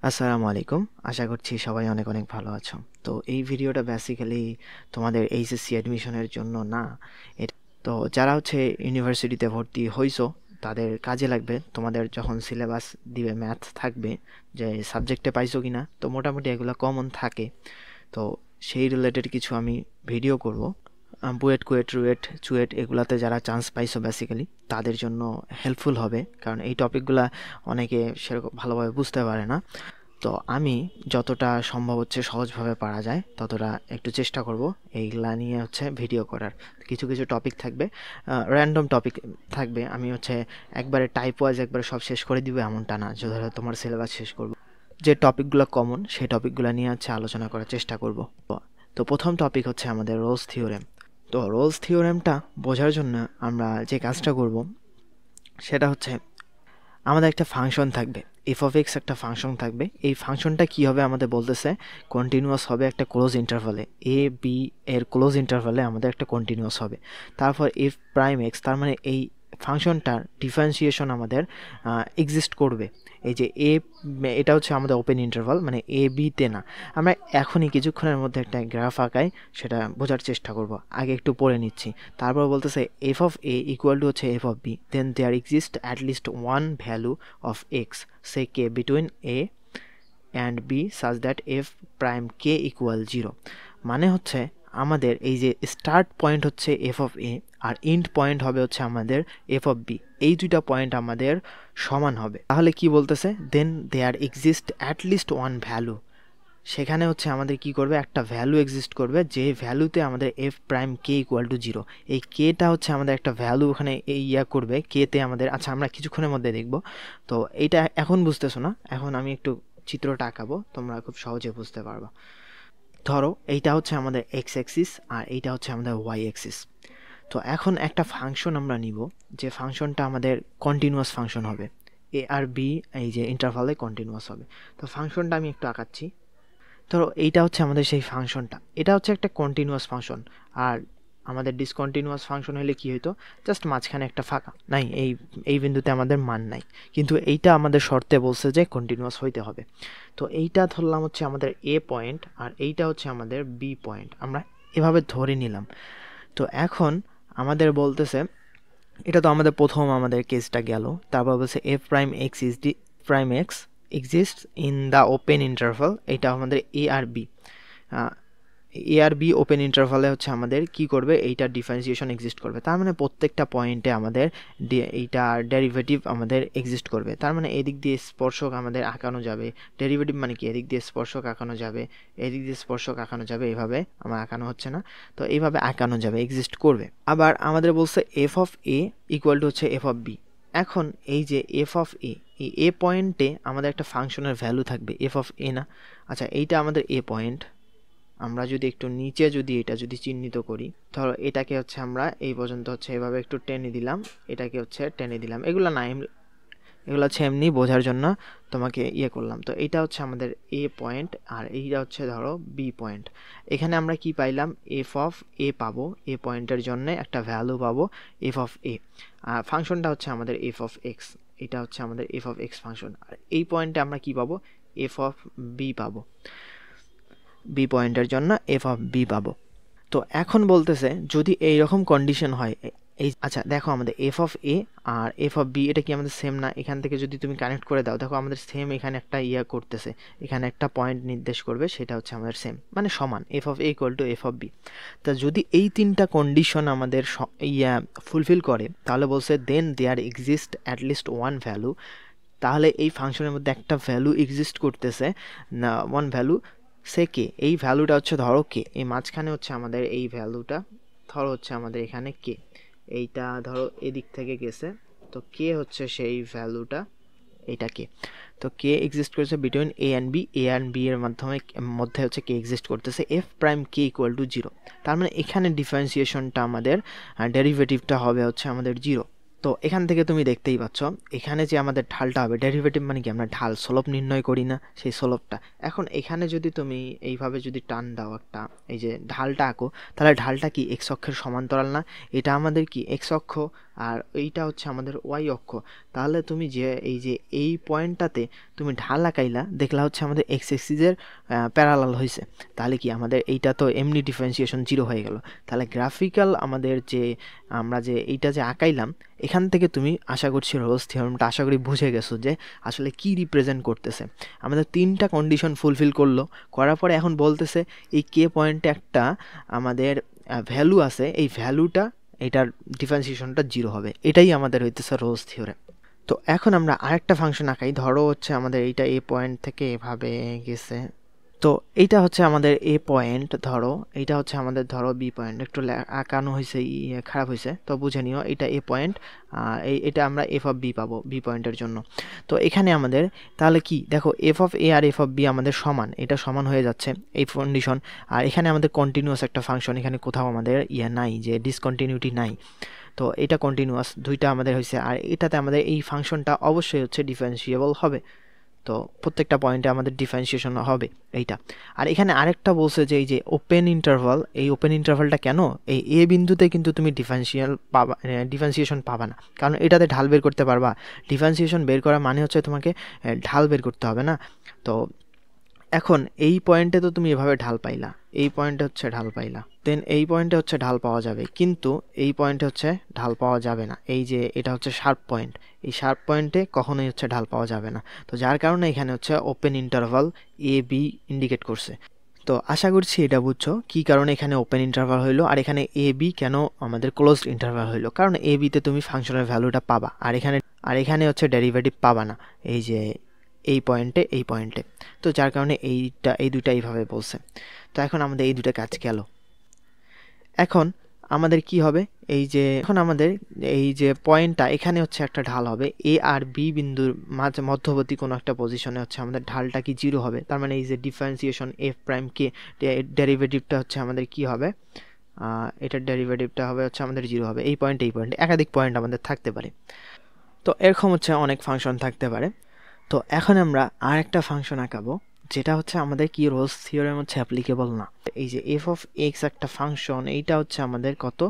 আসসালামু আলাইকুম। আশা করছি সবাই অনেক, অনেক ভালো আছো। তো এই ভিডিওটা বেসিক্যালি তোমাদের এইচএসসি অ্যাডমিশনের জন্য না। এট তো যারা ইউনিভার্সিটিতে ভর্তি হইছো, তাদের কাজে লাগবে। তোমাদের যখন সিলেবাস দিবে, ম্যাথ থাকবে যে সাবজেক্টে পাইছো কিনা। তো মোটামুটি এগুলো কমন থাকে। তো সেই রিলেটেড কিছু আমি ভিডিও করব। বুয়েট, কুয়েট, রুয়েট, চুয়েট এগুলাতে যারা চান্স পাইছো বেসিক্যালি তাদের জন্য হেল্পফুল হবে। কারণ এই টপিকগুলা অনেকে সেরকম ভালোভাবে বুঝতে পারে না। তো আমি যতটা সম্ভব সহজভাবে পারা যায় ততটা একটু চেষ্টা করব এইগুলা নিয়ে ভিডিও করার। কিছু কিছু টপিক থাকবে, র্যান্ডম টপিক থাকবে। আমি একবারে টাইপ ওয়াইজ একবারে সব শেষ করে দিব এমনটা না, যে ধরো তোমার সিলেবাস শেষ করব। যে টপিকগুলো কমন সেই টপিকগুলো নিয়ে আলোচনা করার চেষ্টা করব। তো প্রথম টপিক আমাদের রোলস থিওরেম। তো রোলস থিওরেমটা বোঝার জন্য আমরা যে কাজটা করব সেটা আমাদের একটা ফাংশন থাকবে, এফ অফ এক্স একটা ফাংশন থাকবে। এই ফাংশনটা কি হবে আমাদের বলতেছে, কন্টিনিউয়াস হবে একটা ক্লোজ ইন্টারভালে, এ বি এর ক্লোজ ইন্টারভালে আমাদের একটা কন্টিনিউয়াস হবে। তারপর এফ প্রাইম এক্স, তার মানে এই ফাংশনটার ডিফারেন্সিয়েশন আমাদের এক্সিস্ট করবে। এই যে এটা আমাদের ওপেন ইন্টারভাল, মানে এ বিতে না। আমরা এখনই কিছুক্ষণের মধ্যে একটা গ্রাফ আঁকাই, সেটা বোঝার চেষ্টা করব। আগে একটু পড়ে নিচ্ছি। তারপর বলতেছে F of A equal to F of B, then there exist at least one value of x say k between A and B such that F prime k equal zero. মানে আমাদের এই যে start point F of A, আর end point হবে আমাদের F of B. এই দুইটা point আমাদের সমান হবে। তাহলে কি বলতেছে, then there exist at least one value. সেখানে আমাদের কি করবে, একটা ভ্যালু এক্সিস্ট করবে, যে ভ্যালুতে আমাদের F prime k equal to zero. এই কেটা আমাদের একটা ভ্যালু ওখানে করবে, কেতে আমাদের। আচ্ছা, আমরা কিছুক্ষণের মধ্যে দেখব। তো এইটা এখন বুঝতেছো না, এখন আমি একটু চিত্রটা আঁকাবো, তোমরা খুব সহজে বুঝতে পারবা। ধরো এইটা আমাদের এক্স অ্যাক্সিস, আর এইটা আমাদের ওয়াই অ্যাক্সিস। তো এখন একটা ফাংশন আমরা নিব, যে ফাংশনটা আমাদের কন্টিনিউয়াস ফাংশন হবে। এ আর বি এই যে ইন্টারভালে কন্টিনিউয়াস হবে। তো ফাংশনটা আমি একটু আঁকাচ্ছি। ধরো এইটা আমাদের সেই ফাংশনটা, এটা একটা কন্টিনিউয়াস ফাংশন। আর আমাদের ডিসকন্টিনিউয়াস ফাংশন হলে কি হইতো, জাস্ট মাঝখানে একটা ফাঁকা নাই, এই বিন্দুতে আমাদের মান নাই। কিন্তু এইটা আমাদের শর্তে বলছে যে কন্টিনিউয়াস হইতে হবে। তো এইটা ধরলাম আমাদের এ পয়েন্ট, আর এইটা আমাদের বি পয়েন্ট, আমরা এভাবে ধরে নিলাম। তো এখন আমাদের বলতেছে, এটা তো আমাদের প্রথম আমাদের কেসটা গেল। তারপর বলছে F prime x is D prime x exist in the open interval. এটা আমাদের এ আর B. A R be open ইন্টারভালে আমাদের কি করবে, এইটা ডিফারেন্সিয়েশন এক্সিস্ট করবে। তার মানে প্রত্যেকটা পয়েন্টে আমাদের এইটা ডেরিভেটিভ আমাদের এক্সিস্ট করবে। তার মানে এদিক দিয়ে স্পর্শক আমাদের আঁকানো যাবে। ডেরিভেটিভ মানে কি, এদিক দিয়ে স্পর্শক আঁকানো যাবে, এদিক দিয়ে স্পর্শক আঁকানো যাবে। এইভাবে আমার আঁকানো হচ্ছে না, তো এইভাবে আঁকানো যাবে, এক্সিস্ট করবে। আবার আমাদের বলছে F of A equal to F of B. এখন এই যে এফ অফ এ, এই এ পয়েন্টে আমাদের একটা ফাংশনের ভ্যালু থাকবে, এফ অফ এ না। আচ্ছা, এইটা আমাদের এ পয়েন্ট। আমরা যদি একটু নিচে এটা যদি চিহ্নিত করি, ধরো এটাকে আমরা এই পর্যন্ত এভাবে একটু টেনে দিলাম, এটাকে টেনে দিলাম। এগুলো না, এগুলো এমনি বোঝার জন্য তোমাকে করলাম। তো এইটা আমাদের এ পয়েন্ট, আর এইটা ধরো বি পয়েন্ট। এখানে আমরা কি পাইলাম, এফ অফ এ পাবো, এ পয়েন্টের জন্য একটা ভ্যালু পাবো এফ অফ এ। আর ফাংশনটা আমাদের এফ অফ এক্স, এটা আমাদের এফ অফ এক্স ফাংশন। আর এই পয়েন্টে আমরা কি পাবো, এফ অফ বি পাবো, বি পয়েন্টের জন্য এফ অফ বি পাবো। তো এখন বলতেছে যদি এইরকম কন্ডিশন হয়, এই আচ্ছা দেখো আমাদের এফ অফ এ আর এফ অফ বি, এটা কি আমাদের সেম না? এখান থেকে যদি তুমি কানেক্ট করে দাও, দেখো আমাদের সেম এখানে একটা করতেছে, এখানে একটা পয়েন্ট নির্দেশ করবে, সেটা আমাদের সেম, মানে সমান, F of A equal to F of B. তা যদি এই তিনটা কন্ডিশন আমাদের ফুলফিল করে, তাহলে বলছে then there exist at least one value. তাহলে এই ফাংশনের মধ্যে একটা ভ্যালু এক্সিস্ট করতেছে না, ওয়ান ভ্যালু সে কে। এই ভ্যালুটা ধরো কে, এই মাঝখানে আমাদের এই ভ্যালুটা ধরো আমাদের এখানে কে, এইটা ধরো এদিক থেকে গেছে, তো কে সেই ভ্যালুটা, এইটা কে। তো কে এক্সিস্ট করছে between A and B, A and B এর মধ্যে কে এক্সিস্ট করতেছে F prime k equal to zero. তার মানে এখানে ডিফারেন্সিয়েশনটা আমাদের, ডেরিভেটিভটা হবে আমাদের জিরো। তো এখান থেকে তুমি দেখতেই পাচ্ছ, এখানে যে আমাদের ঢালটা হবে, ডেরিভেটিভ মানে কি, আমরা ঢাল স্লোপ নির্ণয় করি না, সেই স্লোপটা। এখন এখানে যদি তুমি এইভাবে যদি টান দাও একটা, এই যে ঢালটা আঁকো, তাহলে ঢালটা কি এক্স অক্ষের সমান্তরাল না? এটা আমাদের কি এক্স অক্ষ, আর এইটা হচ্ছে আমাদের ওয়াই অক্ষ। তাহলে তুমি যে এই পয়েন্টটাতে তুমি ঢাল আঁকাইলা, দেখলা হচ্ছে আমাদের এক্স এক্সিসের প্যারালাল হয়েছে। তাহলে কি আমাদের এইটা তো এমনি ডিফারেন্সিয়েশন 0 হয়ে গেল। তাহলে গ্রাফিক্যাল আমাদের যে আমরা যে এইটা যে আঁকাইলাম, এখান থেকে তুমি আশা করছি রোলস থিওরেমটা আশা করি বুঝে গেছো যে আসলে কি রিপ্রেজেন্ট করতেছে। আমাদের 3টা কন্ডিশন ফুলফিল করার পরে এখন বলতেছে এই কে পয়েন্টে একটা আমাদের ভ্যালু আছে, এই ভ্যালুটা এটার ডিফারেন্সিয়েশনটা 0 হবে। এটাই আমাদের হইতেছে রোলস থিওরেম। তো এখন আমরা আরেকটা ফাংশন আঁকাই। ধরো হচ্ছে আমাদের এইটা এ পয়েন্ট থেকে এভাবে গেছে। তো এইটা হচ্ছে আমাদের এ পয়েন্ট, ধরো এইটা হচ্ছে আমাদের ধরো বি পয়েন্ট। একটু আঁকানো হয়েছে, খারাপ হয়েছে, তো বুঝে নিও এটা এ পয়েন্ট। এটা আমরা এফ অফ বি পাবো বি পয়েন্টের জন্য। তো এখানে আমাদের তাহলে কি দেখো এফ অফ এ আর এফ অফ বি আমাদের সমান, এটা সমান হয়ে যাচ্ছে এই কন্ডিশন। আর এখানে আমাদের কন্টিনিউয়াস একটা ফাংশন, এখানে কোথাও আমাদের নাই যে ডিসকন্টিনিউটি নাই। তো এটা কন্টিনিউয়াস, দুইটা আমাদের হয়েছে। আর এটাতে আমাদের এই ফাংশনটা অবশ্যই হচ্ছে ডিফারেন্সিয়েবল হবে। তো প্রত্যেকটা পয়েন্টে আমাদের ডিফারেন্সিয়েশন হবে এইটা। আর এখানে আরেকটা বলছে যে এই যে ওপেন ইন্টারভাল, এই ওপেন ইন্টারভালটা কেন, এই এ বিন্দুতে কিন্তু তুমি ডিফারেন্সিয়েশন পাবা না, কারণ এটাতে ঢাল বের করতে পারবা। ডিফারেন্সিয়েশন বের করা মানে হচ্ছে তোমাকে ঢাল বের করতে হবে না। তো এখন এই পয়েন্টে তো তুমি এভাবে ঢাল পাইলা, এই পয়েন্টে হচ্ছে ঢাল পাইলা, দেন এই পয়েন্টে হচ্ছে ঢাল পাওয়া যাবে, কিন্তু এই পয়েন্টে হচ্ছে ঢাল পাওয়া যাবে না। এই যে এটা হচ্ছে শার্প পয়েন্ট, এই শার্প পয়েন্টে কখনোই হচ্ছে ঢাল পাওয়া যাবে না। তো যার কারণে এখানে হচ্ছে open interval A B indicate করছে। তো আশা করছি এটা বুঝছো কী কারণে এখানে ওপেন ইন্টারভাল হইলো, আর এখানে এ বি কেন আমাদের ক্লোজড ইন্টারভাল হইলো। কারণ এ বিতে তুমি ফাংশনের ভ্যালুটা পাবা, আর এখানে হচ্ছে ডেরিভেটিভ পাবা না এই যে এই পয়েন্টে। তো যার কারণে এই দুইটা এইভাবে বলছে। তো এখন আমাদের এই দুটা কাজ গেল। এখন আমাদের কি হবে, এখন আমাদের এই যে পয়েন্টটা এখানে হচ্ছে একটা ঢাল হবে, এ আর বি বিন্দুর মধ্যবর্তী কোনো একটা পজিশনে হচ্ছে আমাদের ঢালটা কি 0 হবে। তার মানে এই যে ডিফারেন্সিয়েশন এফ প্রাইম কে ডেরিভেটিভটা হচ্ছে আমাদের কি হবে, এটার ডেরিভেটিভটা হবে হচ্ছে আমাদের 0 হবে। এই পয়েন্টে একাধিক পয়েন্ট আমাদের থাকতে পারে। তো এরকম হচ্ছে অনেক ফাংশন থাকতে পারে। তো এখন আমরা আর একটা ফাংশন আঁকাবো, যেটা হচ্ছে আমাদের কি রোলস থিওরেম হচ্ছে অ্যাপ্লিকেবল না। এই যে এফ অফ এক্স একটা ফাংশন, এইটা হচ্ছে আমাদের কত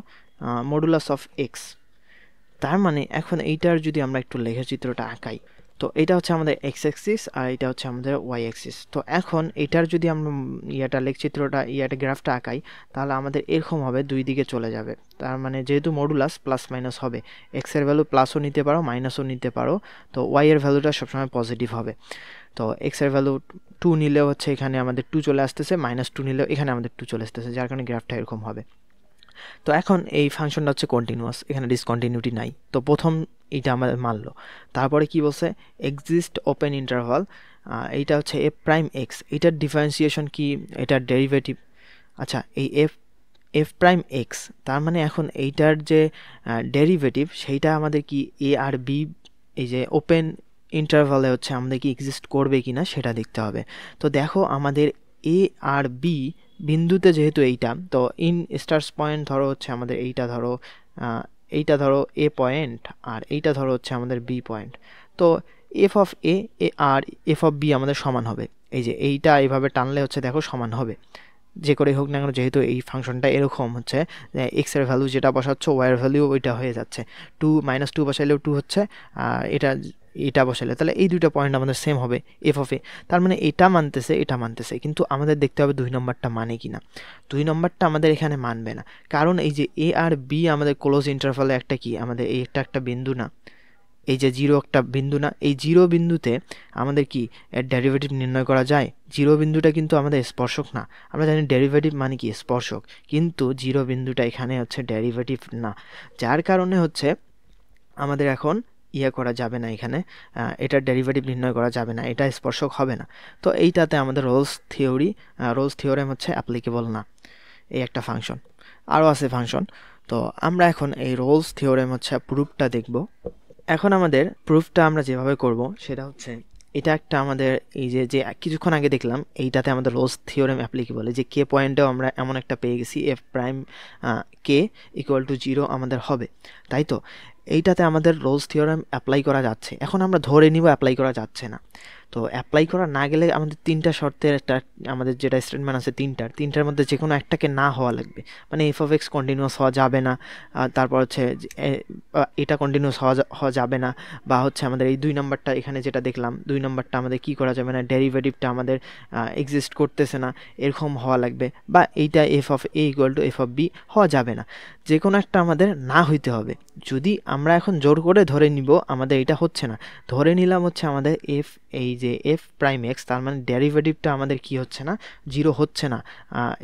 মডুলাস অফ এক্স। তার মানে এখন এইটার যদি আমরা একটু লেখচিত্রটা আঁকাই, তো এটা হচ্ছে আমাদের এক্স অ্যাক্সিস আর এটা হচ্ছে আমাদের ওয়াই অ্যাক্সিস। তো এখন এটার যদি আমরা লেখচিত্রটা গ্রাফটা আঁকাই, তাহলে আমাদের এরকম হবে, দুই দিকে চলে যাবে। তার মানে যেহেতু মডুলাস প্লাস মাইনাস হবে, এক্সের ভ্যালু প্লাসও নিতে পারো মাইনাসও নিতে পারো, তো ওয়াই এর ভ্যালুটা সবসময় পজিটিভ হবে। তো এক্সের ভ্যালু 2 নিলেও হচ্ছে এখানে আমাদের 2 চলে আসতেছে, -2 নিলেও এখানে আমাদের 2 চলে আসতেছে, যার কারণে গ্রাফটা এরকম হবে। তো এখন এই ফাংশনটা হচ্ছে কন্টিনিউয়াস, এখানে ডিসকন্টিনিউটি নাই। তো প্রথম এইটা আমাদের মানলো। তারপরে কি বলছে, এক্সিস্ট ওপেন ইন্টারভাল, এইটা হচ্ছে এফ প্রাইম এক্স, এটার ডিফারেন্সিয়েশন কি, এটার ডেরিভেটিভ। আচ্ছা, এই এফ প্রাইম এক্স, তার মানে এখন এইটার যে ডেরিভেটিভ সেইটা আমাদের কি এ আর বি এই যে ওপেন ইন্টারভালে হচ্ছে আমাদের কি এক্সিস্ট করবে কি না সেটা দেখতে হবে। তো দেখো আমাদের এ আর বি বিন্দুতে যেহেতু এইটা, তো ইন স্টার্স পয়েন্ট ধরো হচ্ছে আমাদের এইটা ধরো এ পয়েন্ট, আর এইটা ধরো হচ্ছে আমাদের বি পয়েন্ট। তো এফ অফ এ আর এফ অফ বি আমাদের সমান হবে। এই যে এইটা এইভাবে টানলে হচ্ছে দেখো সমান হবে, যে করেই হোক না কেন, যেহেতু এই ফাংশনটা এরকম হচ্ছে এক্স এর ভ্যালু যেটা বসাচ্ছ ওয়াই এর ভ্যালু ওইটা হয়ে যাচ্ছে। 2 -2 বসাইলেও 2 হচ্ছে, এটা বসালে তাহলে এই দুইটা পয়েন্ট আমাদের সেম হবে এফ অফ এ। তার মানে এটা মানতেছে, কিন্তু আমাদের দেখতে হবে 2 নম্বরটা মানে কি না। 2 নম্বরটা আমাদের এখানে মানবে না, কারণ এই যে এ আর বি আমাদের ক্লোজ ইন্টারভালে একটা কি, আমাদের এইটা একটা বিন্দু না, এই যে 0 একটা বিন্দু না, এই 0 বিন্দুতে আমাদের কি এর ডেরিভেটিভ নির্ণয় করা যায়। 0 বিন্দুটা কিন্তু আমাদের স্পর্শক না, আমরা জানি ডেরিভেটিভ মানে কি স্পর্শক, কিন্তু 0 বিন্দুটা এখানে হচ্ছে ডেরিভেটিভ না, যার কারণে হচ্ছে আমাদের এখন করা যাবে না, এখানে এটার ডেরিভেটিভ নির্ণয় করা যাবে না, এটা স্পর্শক হবে না। তো এইটাতে আমাদের রোলস থিওরেম হচ্ছে অ্যাপ্লিকেবল না, এই একটা ফাংশন। আরও আছে ফাংশন। তো আমরা এখন এই রোলস থিওরেম হচ্ছে প্রুফটা দেখব। এখন আমাদের প্রুফটা আমরা যেভাবে করব সেটা হচ্ছে, এটা একটা আমাদের এই যে কিছুক্ষণ আগে দেখলাম এইটাতে আমাদের রোলস থিওরেম অ্যাপ্লিকেবল, যে কে পয়েন্টেও আমরা এমন একটা পেয়ে গেছি F prime k equal two 0 আমাদের হবে, তাই তো এইটাতে আমাদের রোলস থিওরেম অ্যাপ্লাই করা যাচ্ছে। এখন আমরা ধরে নিব অ্যাপ্লাই করা যাচ্ছে না, তো অ্যাপ্লাই করা না গেলে আমাদের 3টা শর্তের একটা আমাদের যেটা স্টেটমেন্ট আছে 3টার মধ্যে যে কোনো একটাকে না হওয়া লাগবে। মানে এফ অফ এক্স কন্টিনিউয়াস হওয়া যাবে না, তারপর হচ্ছে এটা কন্টিনিউয়াস হওয়া যাবে না, বা হচ্ছে আমাদের এই 2 নাম্বারটা এখানে যেটা দেখলাম 2 নাম্বারটা আমাদের কি করা যাবে না, ডেরিভেটিভটা আমাদের এক্সিস্ট করতেছে না, এরকম হওয়া লাগবে, বা এইটা F of A equal to F of B হওয়া যাবে না। যে কোনো একটা আমাদের না হইতে হবে। যদি আমরা এখন জোর করে ধরে নিব আমাদের এটা হচ্ছে না, ধরে নিলাম হচ্ছে আমাদের এফ, এই যে এফ প্রাইম এক্স, তার মানে ডেরিভেটিভটা আমাদের কি হচ্ছে না, 0 হচ্ছে না,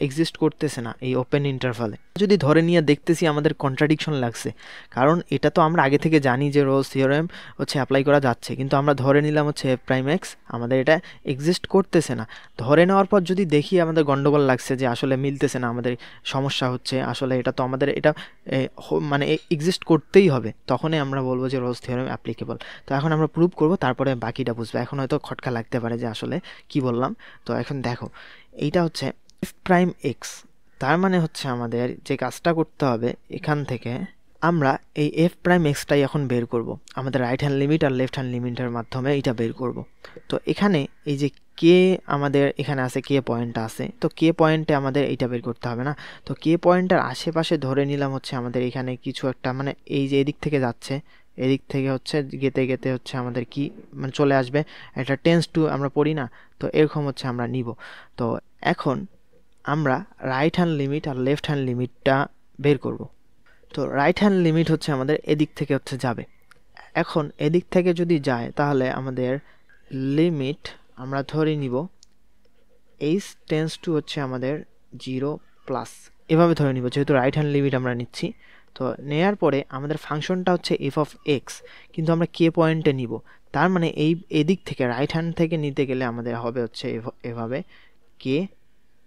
এক্সিস্ট করতেছে না এই ওপেন ইন্টারভালে। যদি ধরে নিয়ে দেখতেছি আমাদের কন্ট্রাডিকশন লাগছে, কারণ এটা তো আমরা আগে থেকে জানি যে রোলস থিওরেম হচ্ছে অ্যাপ্লাই করা যাচ্ছে, কিন্তু আমরা ধরে নিলাম হচ্ছে এফ প্রাইম এক্স আমাদের এটা এক্সিস্ট করতেছে না। ধরে নেওয়ার পর যদি দেখি আমাদের গন্ডগোল লাগছে, যে আসলে মিলতেছে না, আমাদের সমস্যা হচ্ছে, আসলে এটা তো আমাদের এটা মানে এক্সিস্ট করতেই হবে, তখনই আমরা বলবো যে রোলস থিওরেম অ্যাপ্লিকেবল। তো এখন আমরা প্রুভ করব, তারপরে বাকিটা বুঝবো। এখন হয়তো খটকা লাগতে পারে যে আসলে কি বললাম। তো এখন দেখো, এইটা হচ্ছে এফ প্রাইম এক্স, তার মানে হচ্ছে আমাদের যে কাজটা করতে হবে, এখান থেকে আমরা এই এফ প্রাইম এক্সটাই এখন বের করব, আমাদের রাইট হ্যান্ড লিমিট আর লেফট হ্যান্ড লিমিটের মাধ্যমে এটা বের করব। তো এখানে এই যে কে আমাদের এখানে আছে, কে পয়েন্টটা আছে, তো কে পয়েন্টে আমাদের এইটা বের করতে হবে না। তো কে পয়েন্টের আশেপাশে ধরে নিলাম হচ্ছে আমাদের এখানে কিছু একটা, মানে এই যে এদিক থেকে যাচ্ছে, এদিক থেকে হচ্ছে গেতে গেতে হচ্ছে আমাদের কি মানে চলে আসবে, এটা টেন্স টু আমরা পড়ি না, তো এরকম হচ্ছে আমরা নিব। তো এখন আমরা রাইট হ্যান্ড লিমিট আর লেফট হ্যান্ড লিমিটটা বের করব। তো রাইট হ্যান্ড লিমিট হচ্ছে আমাদের এদিক থেকে হচ্ছে যাবে। এখন এদিক থেকে যদি যায় তাহলে আমাদের লিমিট আমরা ধরে নিব এইচ টেন্স টু হচ্ছে আমাদের 0 প্লাস, এভাবে ধরে নিব, যেহেতু রাইট হ্যান্ড লিমিট আমরা নিচ্ছি। তো নেয়ার পরে আমাদের ফাংশনটা হচ্ছে এফ অফ এক্স, কিন্তু আমরা কে পয়েন্টে নিব, তার মানে এই এদিক থেকে রাইট হ্যান্ড থেকে নিতে গেলে আমাদের হবে হচ্ছে এভাবে কে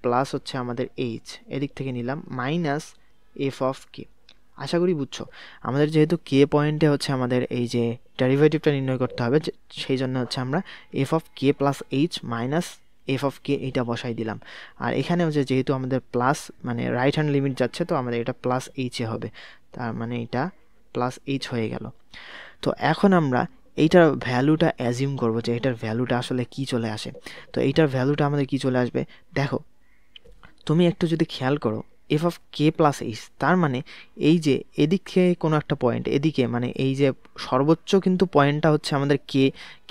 প্লাস হচ্ছে আমাদের এইচ, এদিক থেকে নিলাম মাইনাস এফ অফ কে। আশা করি বুঝছো। আমাদের যেহেতু কে পয়েন্টে হচ্ছে আমাদের এই যে ডেরিভেটিভটা নির্ণয় করতে হবে, সেই জন্য হচ্ছে আমরা F of K plus H minus F of K এইটা বসাই দিলাম। আর এখানে হচ্ছে যেহেতু আমাদের প্লাস মানে রাইট হ্যান্ড লিমিট যাচ্ছে, তো আমাদের এটা প্লাস এইচে হবে, তার মানে এটা প্লাস এইচ হয়ে গেল। তো এখন আমরা এইটার ভ্যালুটা অ্যাজিউম করব যে এটার ভ্যালুটা আসলে কি চলে আসে। তো এইটার ভ্যালুটা আমাদের কি চলে আসবে, দেখো তুমি একটু যদি খেয়াল করো, F of K plus H, তার মানে এই যে এদিকে কোনো একটা পয়েন্ট, এদিকে মানে এই যে সর্বোচ্চ কিন্তু পয়েন্টটা হচ্ছে আমাদের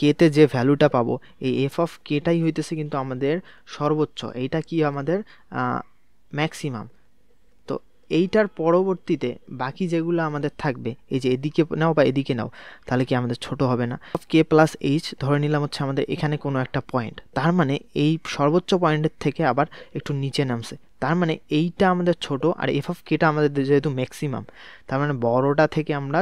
কেতে যে ভ্যালুটা পাবো, এই এফ অফ কেটাই হইতেছে কিন্তু আমাদের সর্বোচ্চ, এইটা কি আমাদের ম্যাক্সিমাম। তো এইটার পরবর্তীতে বাকি যেগুলো আমাদের থাকবে, এই যে এদিকে নাও বা এদিকে নাও, তাহলে কি আমাদের ছোট হবে না। অফ কে প্লাস এইচ ধরে নিলাম হচ্ছে আমাদের এখানে কোনো একটা পয়েন্ট, তার মানে এই সর্বোচ্চ পয়েন্টের থেকে আবার একটু নিচে নামছে, তার মানে এইটা আমাদের ছোট, আর এফ অফ কেটা আমাদের যেহেতু ম্যাক্সিমাম, তার মানে বড়টা থেকে আমরা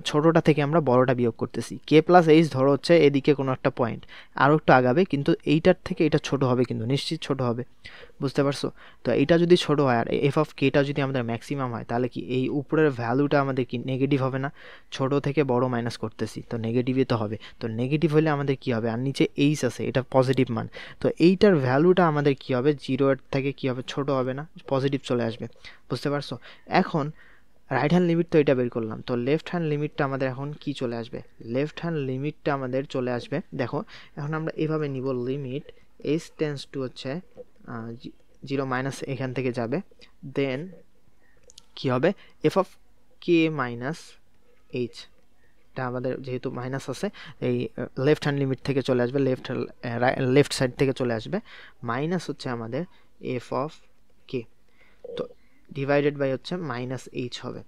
ছোটটা থেকে আমরা বড়টা বিয়োগ করতেছি। কে প্লাস এইচ ধরো হচ্ছে এদিকে কোনো একটা পয়েন্ট, আরও একটু আগাবে, কিন্তু এইটার থেকে এটা ছোট হবে, কিন্তু নিশ্চিত ছোট হবে, বুঝতে পারছো। তো এইটা যদি ছোট হয় আর এফ অফ কেটা যদি আমাদের ম্যাক্সিমাম হয়, তাহলে কি এই উপরের ভ্যালুটা আমাদের কি নেগেটিভ হবে না, ছোট থেকে বড় মাইনাস করতেছি, তো নেগেটিভই তো হবে। তো নেগেটিভ হলে আমাদের কি হবে, আর নিচে এইচ আছে, এটা পজিটিভ মান, তো এইটার ভ্যালুটা আমাদের কি হবে, 0 থেকে কি হবে, ছোট হবে না, পজিটিভ চলে আসবে, বুঝতে পারছো। এখন রাইট হ্যান্ড লিমিট তো এটা বের করলাম, তো লেফট হ্যান্ড লিমিটটা আমাদের এখন কি চলে আসবে, লেফট হ্যান্ড লিমিটটা আমাদের চলে আসবে, দেখো এখন আমরা এভাবে নিব, লিমিট এইচ টেন্স টু হচ্ছে 0 মাইনাস এখান থেকে যাবে, দেন কি হবে F of K minus H, এটা আমাদের যেহেতু মাইনাস আছে এই লেফট হ্যান্ড লিমিট থেকে চলে আসবে, লেফট সাইড থেকে চলে আসবে, মাইনাস হচ্ছে আমাদের এফ অফ কে, তো ডিভাইডেড বাই হচ্ছে মাইনাস এইচ হবে।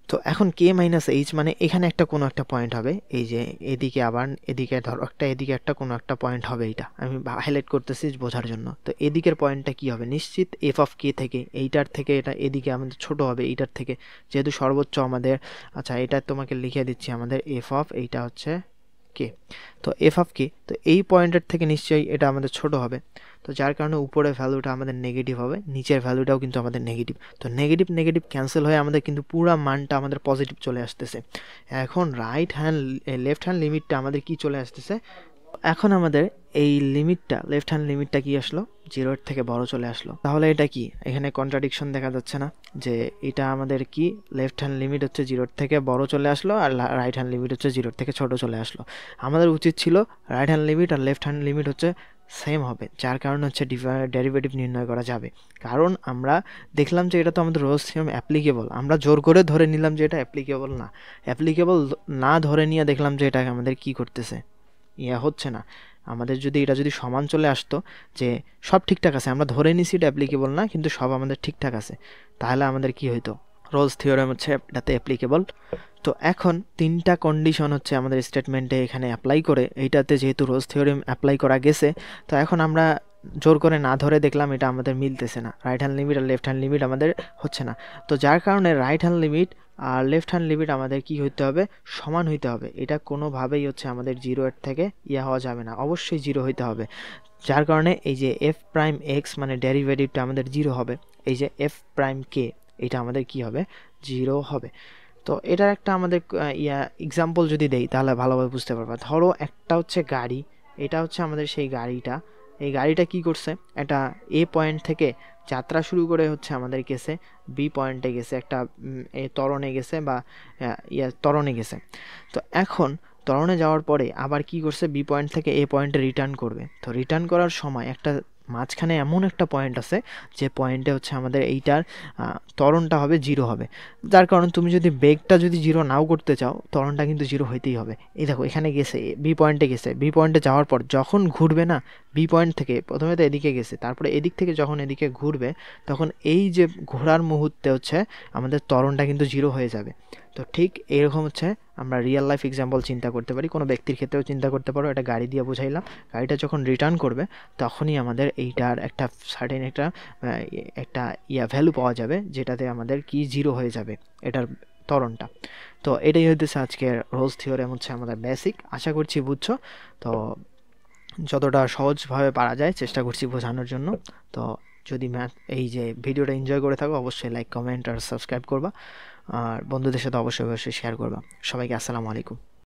তো এখন কে মাইনাস এইচ মানে এখানে একটা কোনো একটা পয়েন্ট হবে, এই যে এদিকে আবার এদিকে ধরো একটা, এদিকে একটা কোনো একটা পয়েন্ট হবে, এইটা আমি হাইলাইট করতেছি বোঝার জন্য। তো এদিকের পয়েন্টটা কি হবে, নিশ্চিত এফ অফ কে থেকে, এইটার থেকে এটা এদিকে আমাদের ছোট হবে এইটার থেকে, যেহেতু সর্বোচ্চ আমাদের। আচ্ছা এটা তোমাকে লিখে দিচ্ছি, আমাদের এফ অফ এইটা হচ্ছে কে, তো এফ অফ কে, তো এই পয়েন্টের থেকে নিশ্চয়ই এটা আমাদের ছোট হবে, তো যার কারণে উপরের ভ্যালুটা আমাদের নেগেটিভ হবে, নিচের ভ্যালুটাও কিন্তু আমাদের নেগেটিভ, তো নেগেটিভ নেগেটিভ ক্যান্সেল হয়ে আমাদের কিন্তু পুরো মানটা আমাদের পজিটিভ চলে আসতেছে। এখন লেফট হ্যান্ড লিমিটটা আমাদের কি চলে আসতেছে, এখন আমাদের এই লিমিটটা লেফট হ্যান্ড লিমিটটা কি আসলো, 0 থেকে বড় চলে আসলো। তাহলে এটা কি, এখানে কন্ট্রাডিকশন দেখা যাচ্ছে না, যে এটা আমাদের কি লেফট হ্যান্ড লিমিট হচ্ছে 0 থেকে বড় চলে আসলো আর রাইট হ্যান্ড লিমিট হচ্ছে 0 থেকে ছোট চলে আসলো। আমাদের উচিত ছিল রাইট হ্যান্ড লিমিট আর লেফট হ্যান্ড লিমিট হচ্ছে সেম হবে, যার কারণে হচ্ছে ডেরিভেটিভ নির্ণয় করা যাবে। কারণ আমরা দেখলাম যে এটা তো আমাদের রোলস থিওরাম অ্যাপ্লিকেবল, আমরা জোর করে ধরে নিলাম যে এটা অ্যাপ্লিকেবল না। অ্যাপ্লিকেবল না ধরে নিয়ে দেখলাম যে এটা আমাদের কি করতেছে, হচ্ছে না। আমাদের যদি এটা যদি সমান চলে আসতো যে সব ঠিকঠাক আছে, আমরা ধরে নিছি এটা অ্যাপ্লিকেবল না কিন্তু সব আমাদের ঠিকঠাক আছে, তাহলে আমাদের কি হইতো, রোলস থিওরাম হচ্ছে এটাতে অ্যাপ্লিকেবল। তো এখন 3টা কন্ডিশন হচ্ছে আমাদের স্টেটমেন্টে এখানে অ্যাপ্লাই করে, এইটাতে যেহেতু রোলস থিওরাম অ্যাপ্লাই করা গেছে, তো এখন আমরা জোর করে না ধরে দেখলাম এটা আমাদের মিলতেছে না, রাইট হ্যান্ড লিমিট আর লেফট হ্যান্ড লিমিট আমাদের হচ্ছে না। তো যার কারণে রাইট হ্যান্ড লিমিট আর লেফট হ্যান্ড লিমিট আমাদের কি হইতে হবে, সমান হইতে হবে। এটা কোনোভাবেই হচ্ছে আমাদের 0-এর থেকে হওয়া যাবে না, অবশ্যই 0 হইতে হবে। যার কারণে এই যে এফ প্রাইম এক্স মানে ডেরিভেটিভটা আমাদের 0 হবে, এই যে এফ প্রাইম কে এটা আমাদের কি হবে, 0 হবে। তো এটার একটা আমাদের এক্সাম্পল যদি দেই তাহলে ভালোভাবে বুঝতে পারবা। ধরো একটা হচ্ছে গাড়ি, এটা হচ্ছে আমাদের সেই গাড়িটা। এই গাড়িটা কি করছে, একটা এ পয়েন্ট থেকে যাত্রা শুরু করে হচ্ছে আমাদের গেছে বি পয়েন্টে গেছে, একটা ত্বরণে গেছে বা ত্বরণে গেছে। তো এখন ত্বরণে যাওয়ার পরে আবার কি করছে, বি পয়েন্ট থেকে এ পয়েন্টে রিটার্ন করবে। তো রিটার্ন করার সময় একটা মাঝখানে এমন একটা পয়েন্ট আছে যে পয়েন্টে হচ্ছে আমাদের এইটার ত্বরণটা হবে 0 হবে। যার কারণে তুমি যদি বেগটা যদি 0 নাও করতে চাও, ত্বরণটা কিন্তু 0 হইতেই হবে। এই দেখো এখানে গেছে, বি পয়েন্টে গেছে, বি পয়েন্টে যাওয়ার পর যখন ঘুরবে না, বি পয়েন্ট থেকে প্রথমে তো এদিকে গেছে, তারপরে এদিক থেকে যখন এদিকে ঘুরবে, তখন এই যে ঘোরার মুহূর্তে হচ্ছে আমাদের ত্বরণটা কিন্তু 0 হয়ে যাবে। তো ঠিক এরকম হচ্ছে আমরা রিয়েল লাইফ এক্সাম্পল চিন্তা করতে পারি, কোনো ব্যক্তির ক্ষেত্রেও চিন্তা করতে পারো। এটা গাড়ি দিয়ে বুঝাইলাম, গাড়িটা যখন রিটার্ন করবে তখনই আমাদের এইটার একটা সার্টেন একটা ভ্যালু পাওয়া যাবে, যেটাতে আমাদের কি 0 হয়ে যাবে এটার ত্বরণটা। তো এটাই হইতেছে আজকের রোলস থিওরেম, হচ্ছে আমাদের বেসিক। আশা করছি বুঝছো। তো যতটা সহজভাবে পারা যায় চেষ্টা করছি বোঝানোর জন্য। তো যদি এই যে ভিডিওটা এনজয় করে থাকো, অবশ্যই লাইক, কমেন্ট আর সাবস্ক্রাইব করবা, আর বন্ধুদের সাথে অবশ্যই শেয়ার করবা। সবাইকে আসসালামু আলাইকুম।